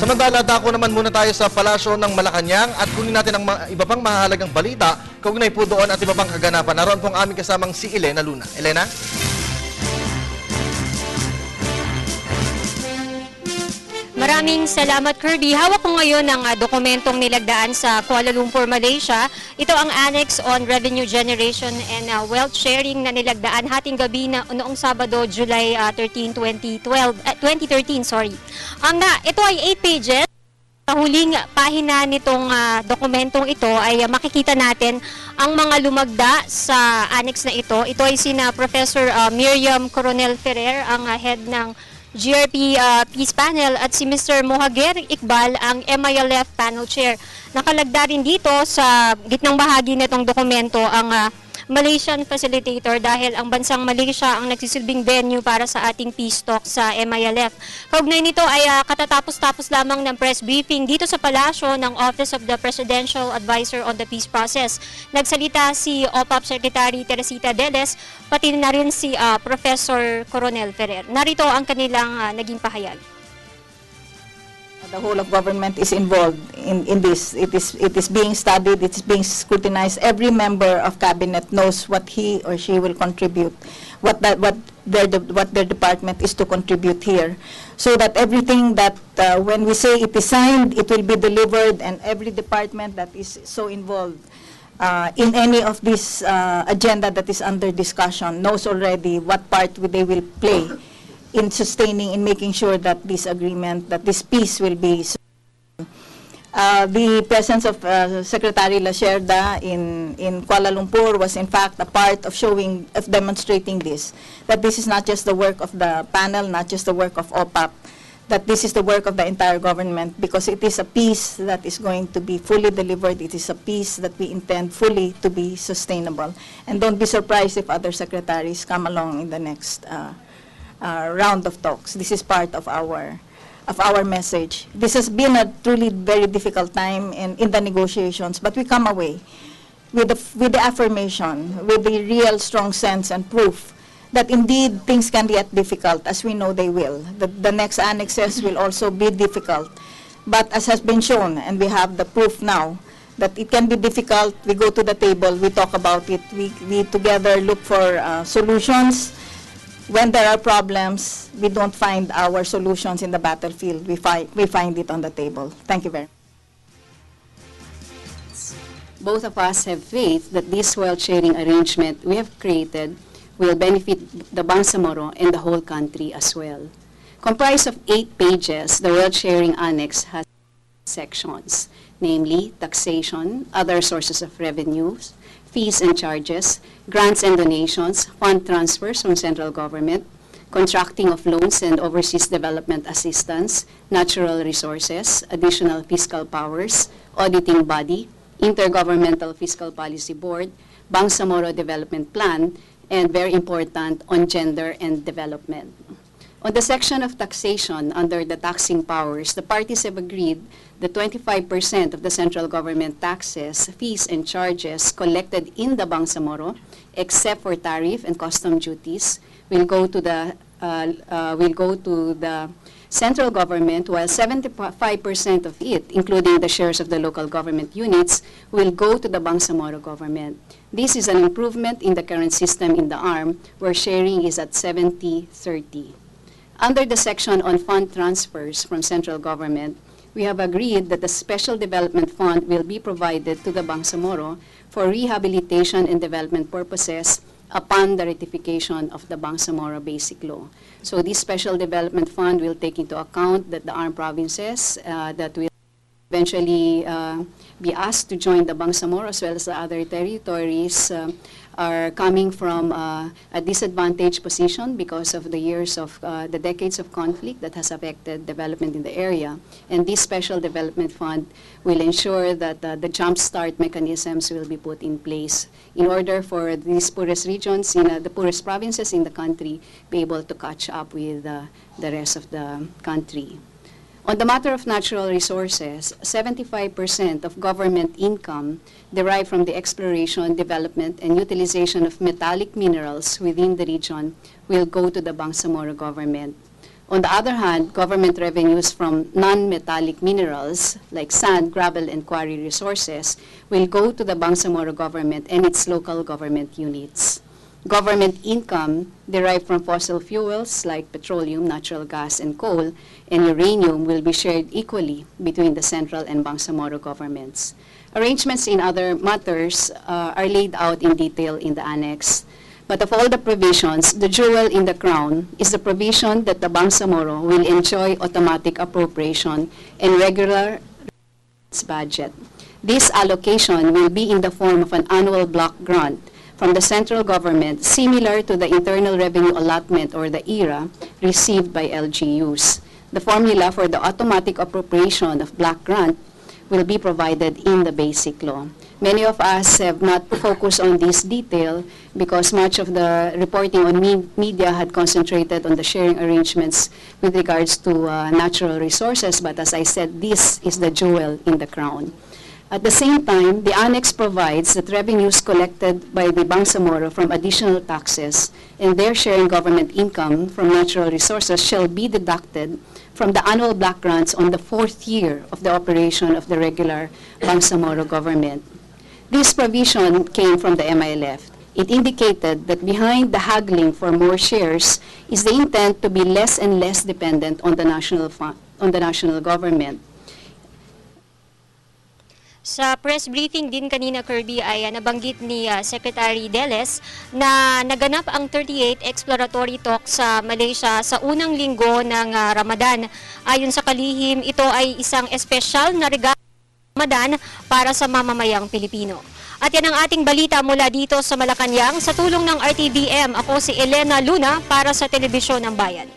Samantala, dako naman muna tayo sa palasyo ng Malacañang at kunin natin ang iba pang mahalagang balita. Kaugnay po doon at iba pang kaganapan. Naroon po ang aming kasamang si Elena Luna. Elena? Maraming salamat, Kirby. Hawak ko ngayon ang dokumentong nilagdaan sa Kuala Lumpur, Malaysia. Ito ang Annex on Revenue Generation and Wealth Sharing na nilagdaan hating gabi na noong Sabado, July 13, 2013. Ito ay 8 pages. Sa huling pahina nitong dokumentong ito ay makikita natin ang mga lumagda sa annex na ito. Ito ay sina Professor Miriam Coronel Ferrer, ang head ng GRP Peace Panel, at si Mr. Mohager Iqbal, ang MILF Panel Chair. Nakalagda rin dito sa gitnang bahagi nitong dokumento ang Malaysian Facilitator dahil ang bansang Malaysia ang nagsisilbing venue para sa ating peace talk sa MILF. Kaugnay nito ay katatapos-tapos lamang ng press briefing dito sa palasyo ng Office of the Presidential Advisor on the Peace Process. Nagsalita si OPAP Secretary Teresita Deles, pati na rin si Professor Coronel Ferrer. Narito ang kanilang naging pahayag. The whole of government is involved in this. It is being studied, it is being scrutinized. Every member of cabinet knows what he or she will contribute, what their department is to contribute here, so that everything that when we say it is signed, it will be delivered, and every department that is so involved in any of this agenda that is under discussion knows already what part they will play in sustaining, in making sure that this agreement, that this peace will be. The presence of Secretary Lacerda in Kuala Lumpur was in fact a part of demonstrating this, that this is not just the work of the panel, not just the work of OPAP, that this is the work of the entire government, because it is a peace that is going to be fully delivered. It is a peace that we intend fully to be sustainable. And don't be surprised if other secretaries come along in the next round of talks. This is part of our message. This has been a truly very difficult time in the negotiations, but we come away with the affirmation, with the real strong sense and proof that indeed things can get difficult, as we know they will. The next annexes will also be difficult, but as has been shown, and we have the proof now, that it can be difficult. We go to the table, we talk about it, we together look for solutions. When there are problems, we don't find our solutions in the battlefield. We find it on the table. Thank you very much. Both of us have faith that this wealth-sharing arrangement we have created will benefit the Bangsamoro and the whole country as well. Comprised of 8 pages, the wealth-sharing annex has sections, namely taxation, other sources of revenues, fees and charges, grants and donations, fund transfers from central government, contracting of loans and overseas development assistance, natural resources, additional fiscal powers, auditing body, intergovernmental fiscal policy board, Bangsamoro Development Plan, and very important, on gender and development. On the section of taxation under the taxing powers, the parties have agreed that 25% of the central government taxes, fees, and charges collected in the Bangsamoro, except for tariff and custom duties, will go to the central government, while 75% of it, including the shares of the local government units, will go to the Bangsamoro government. This is an improvement in the current system in the ARM, where sharing is at 70-30. Under the section on fund transfers from central government, we have agreed that a special development fund will be provided to the Bangsamoro for rehabilitation and development purposes upon the ratification of the Bangsamoro Basic Law. So this special development fund will take into account that the armed provinces that will eventually be asked to join the Bangsamoro, as well as the other territories, are coming from a disadvantaged position because of the years of the decades of conflict that has affected development in the area. And this special development fund will ensure that the jumpstart mechanisms will be put in place in order for these poorest regions, the poorest provinces in the country, be able to catch up with the rest of the country. On the matter of natural resources, 75% of government income derived from the exploration, development, and utilization of metallic minerals within the region will go to the Bangsamoro government. On the other hand, government revenues from non-metallic minerals like sand, gravel, and quarry resources will go to the Bangsamoro government and its local government units. Government income derived from fossil fuels like petroleum, natural gas, and coal, and uranium will be shared equally between the central and Bangsamoro governments. Arrangements in other matters are laid out in detail in the annex. But of all the provisions, the jewel in the crown is the provision that the Bangsamoro will enjoy automatic appropriation and regular budget. This allocation will be in the form of an annual block grant from the central government, similar to the Internal Revenue Allotment or the IRA received by LGUs. The formula for the automatic appropriation of block grant will be provided in the basic law. Many of us have not focused on this detail because much of the reporting on media had concentrated on the sharing arrangements with regards to natural resources, but as I said, this is the jewel in the crown. At the same time, the annex provides that revenues collected by the Bangsamoro from additional taxes and their sharing government income from natural resources shall be deducted from the annual block grants on the 4th year of the operation of the regular Bangsamoro government. This provision came from the MILF. It indicated that behind the haggling for more shares is the intent to be less and less dependent on the national government. Sa press briefing din kanina, Kirby, ay nabanggit ni Secretary Deles na naganap ang 38 exploratory talk sa Malaysia sa unang linggo ng Ramadan. Ayon sa kalihim, ito ay isang espesyal na regalo Ramadan para sa mamamayang Pilipino. At yan ang ating balita mula dito sa Malacañang. Sa tulong ng RTVM, ako si Elena Luna para sa Telebisyon ng Bayan.